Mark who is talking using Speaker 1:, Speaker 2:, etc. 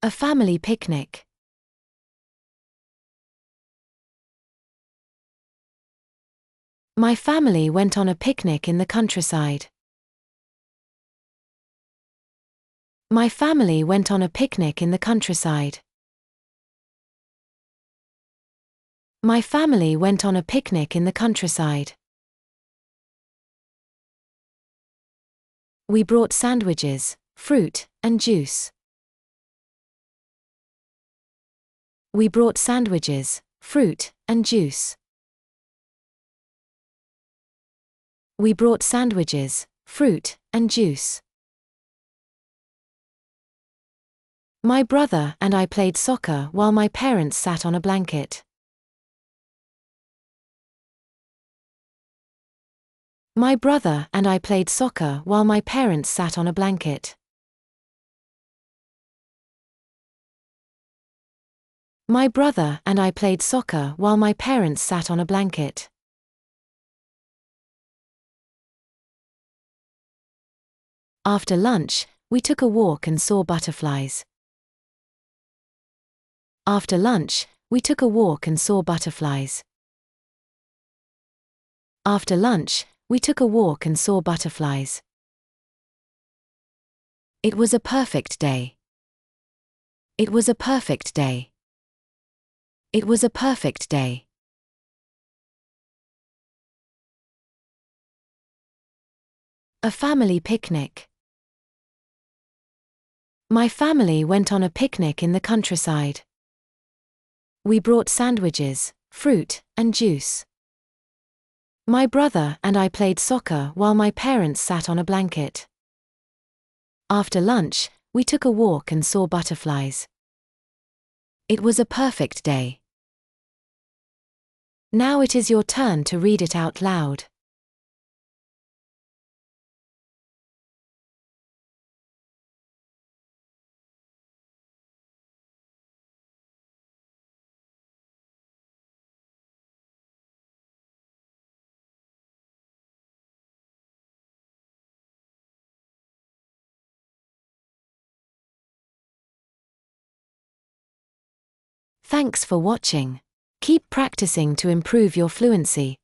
Speaker 1: A family picnic. My family went on a picnic in the countryside. My family went on a picnic in the countryside. My family went on a picnic in the countryside. We brought sandwiches, fruit, and juice. We brought sandwiches, fruit, and juice. We brought sandwiches, fruit, and juice. My brother and I played soccer while my parents sat on a blanket. My brother and I played soccer while my parents sat on a blanket. My brother and I played soccer while my parents sat on a blanket. After lunch, we took a walk and saw butterflies. After lunch, we took a walk and saw butterflies. After lunch, we took a walk and saw butterflies. It was a perfect day. It was a perfect day. It was a perfect day. A family picnic. My family went on a picnic in the countryside. We brought sandwiches, fruit, and juice. My brother and I played soccer while my parents sat on a blanket. After lunch, we took a walk and saw butterflies. It was a perfect day. Now it is your turn to read it out loud. Thanks for watching. Keep practicing to improve your fluency.